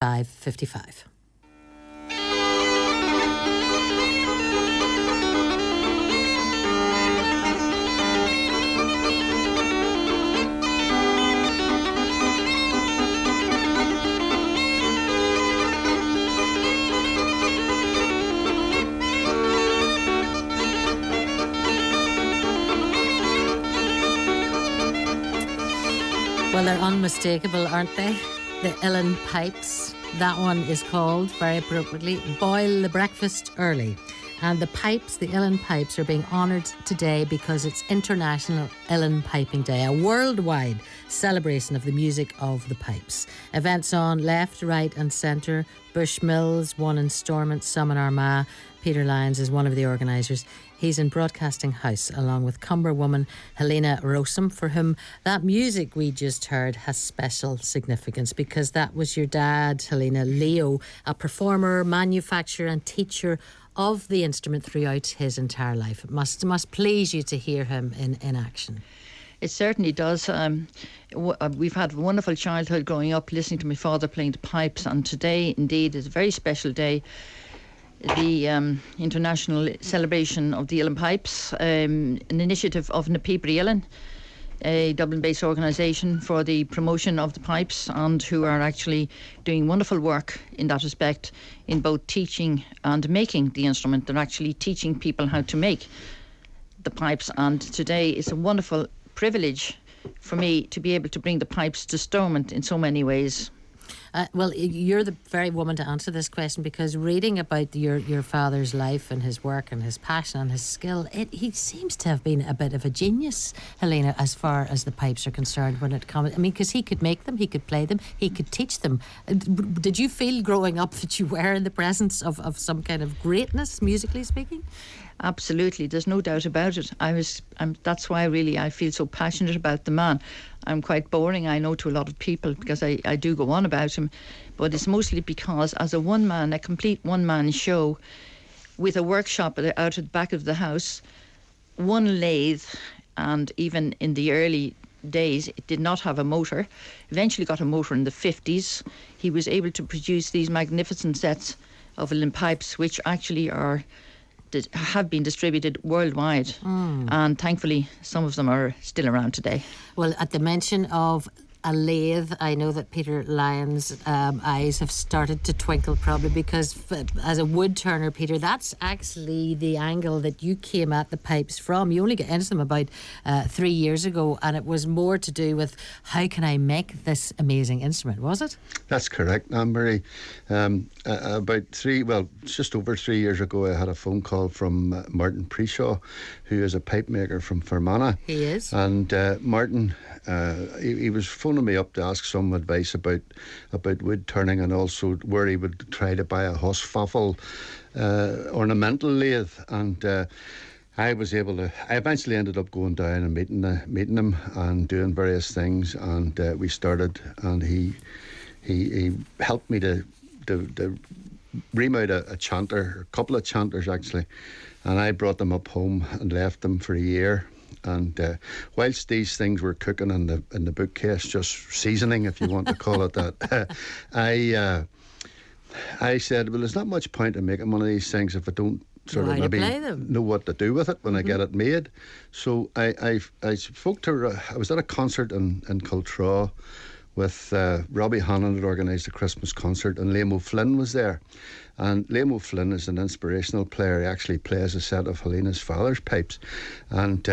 5:55. Well, they're unmistakable, aren't they? The Uilleann pipes. That one is called, very appropriately, Boil the Breakfast Early. And the pipes, the Uilleann pipes, are being honoured today because it's International Uilleann Piping Day, a worldwide celebration of the music of the pipes. Events on left, right and centre. Bushmills, one in Stormont, some in Armagh. Peter Lyons is one of the organisers. He's in Broadcasting House along with Cumber woman Helena Rossum, for whom that music we just heard has special significance because that was your dad, Helena, Leo, a performer, manufacturer and teacher of the instrument throughout his entire life. It must please you to hear him in action. It certainly does. We've had a wonderful childhood growing up listening to my father playing the pipes, and today indeed is a very special day. The international celebration of the Uilleann Pipes, an initiative of Na Píobarí Uilleann, a Dublin-based organisation for the promotion of the pipes, and who are actually doing wonderful work in that respect in both teaching and making the instrument. They're actually teaching people how to make the pipes, and today is a wonderful privilege for me to be able to bring the pipes to Stormont in so many ways. Well, you're the very woman to answer this question, because reading about your father's life and his work and his passion and his skill, he seems to have been a bit of a genius, Helena, as far as the pipes are concerned when it comes. I mean, because he could make them, he could play them, he could teach them. Did you feel growing up that you were in the presence of some kind of greatness, musically speaking? Absolutely, there's no doubt about it. That's why really I feel so passionate about the man. I'm quite boring, I know, to a lot of people, because I do go on about him, but it's mostly because as a complete one-man show with a workshop out at the back of the house, one lathe, and even in the early days it did not have a motor, eventually got a motor in the 50s. He was able to produce these magnificent sets of Uilleann pipes, which actually have been distributed worldwide, and thankfully some of them are still around today. Well, at the mention of a lathe, I know that Peter Lyons' eyes have started to twinkle, probably because as a wood turner, Peter, that's actually the angle that you came at the pipes from. You only got into them about 3 years ago, and it was more to do with how can I make this amazing instrument, was it? That's correct, Anne-Marie. Just over 3 years ago, I had a phone call from Martin Preshaw, who is a pipe maker from Fermanagh. He is. And Martin, he was phoning me up to ask some advice about wood turning, and also where he would try to buy a Hosfaffel ornamental lathe. And I eventually ended up going down and meeting him and doing various things, and we started, and he helped me to ream out a chanter, a couple of chanters actually, and I brought them up home and left them for a year. And whilst these things were cooking in the bookcase, just seasoning, if you want to call it that, I said, well, there's not much point in making one of these things if I don't sort of maybe know what to do with it when I get it made. So I spoke to I was at a concert in Cultraw with Robbie Hannon, that organised a Christmas concert, and Liam O'Flynn was there. And Liam O'Flynn is an inspirational player. He actually plays a set of Helena's father's pipes. And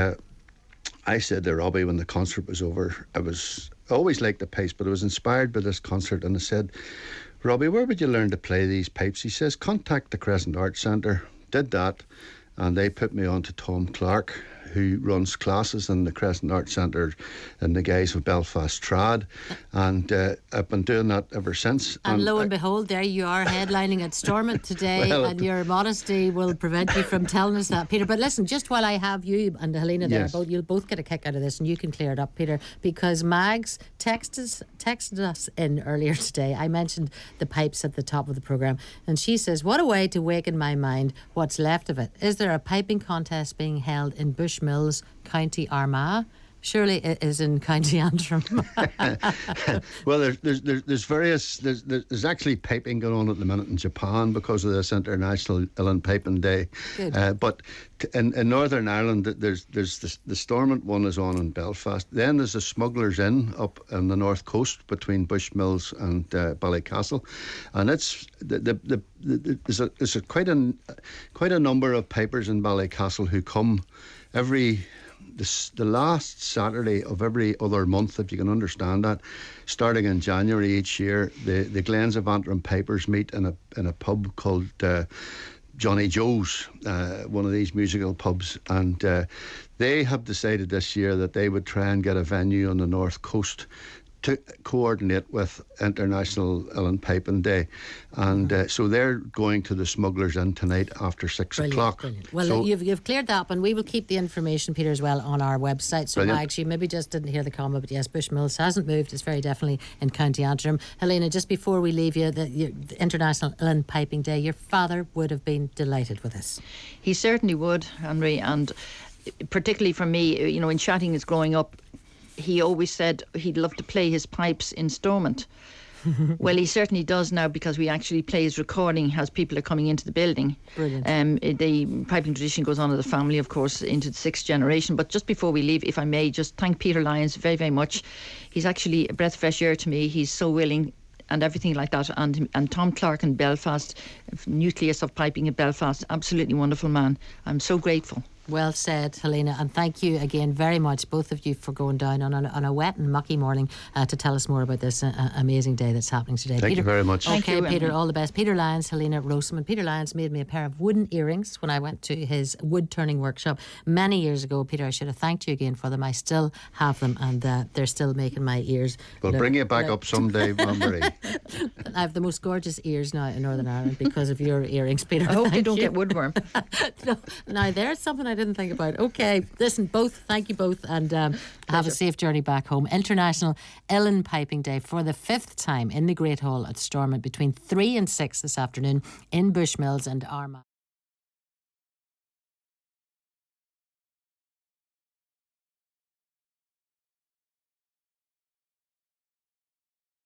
I said to Robbie when the concert was over, I always liked the pipes, but I was inspired by this concert, and I said, Robbie, where would you learn to play these pipes? He says, contact the Crescent Arts Centre. Did that, and they put me on to Tom Clark, who runs classes in the Crescent Arts Centre in the guise of Belfast Trad, and I've been doing that ever since. And lo and behold, there you are headlining at Stormont today, and your modesty will prevent you from telling us that, Peter. But listen, just while I have you and Helena there, yes, you'll both get a kick out of this, and you can clear it up, Peter, because Mags texted us in earlier today. I mentioned the pipes at the top of the programme, and she says, what a way to waken my mind, what's left of it. Is there a piping contest being held in Bushmills, County Armagh? surely it is in County Antrim. Well, there's various. There's actually piping going on at the minute in Japan because of this International Uilleann Piping Day. But in Northern Ireland, there's the Stormont one is on in Belfast. Then there's the Smugglers Inn up on the north coast between Bushmills and Ballycastle, and it's there's quite a number of pipers in Ballycastle who come the last Saturday of every other month, if you can understand that, starting in January each year. The Glens of Antrim Pipers meet in a pub called Johnny Joe's, one of these musical pubs, and they have decided this year that they would try and get a venue on the north coast to coordinate with International Uilleann Piping Day, and so they're going to the Smugglers Inn tonight after 6 o'clock. Brilliant. Well, so you've cleared that up, and we will keep the information, Peter, as well on our website. So Mags, you maybe just didn't hear the comment, but yes, Bushmills hasn't moved. It's very definitely in County Antrim. Helena, just before we leave you, the International Uilleann Piping Day, your father would have been delighted with this. He certainly would, Henry, and particularly for me, you know, in chatting as growing up, he always said he'd love to play his pipes in Stormont. Well, he certainly does now, because we actually play his recording as people are coming into the building. Brilliant. The piping tradition goes on in the family, of course, into the 6th generation. But just before we leave, if I may, just thank Peter Lyons very, very much. He's actually a breath of fresh air to me. He's so willing and everything like that. And Tom Clark in Belfast, nucleus of piping in Belfast, absolutely wonderful man. I'm so grateful. Well said, Helena, and thank you again very much, both of you, for going down on a wet and mucky morning to tell us more about this amazing day that's happening today. Thank you very much. Okay, Peter, all the best. Peter Lyons, Helena Roseman. Peter Lyons made me a pair of wooden earrings when I went to his wood turning workshop many years ago. Peter, I should have thanked you again for them. I still have them, and they're still making my ears. We'll bring you back up someday, Marie. I have the most gorgeous ears now in Northern Ireland because of your earrings, Peter. I hope you don't get woodworm. No, now there's something I didn't think about. Okay, listen, thank you both, and have a safe journey back home. International Uilleann Piping Day for the 5th time in the Great Hall at Stormont between 3 and 6 this afternoon in Bushmills and Armagh.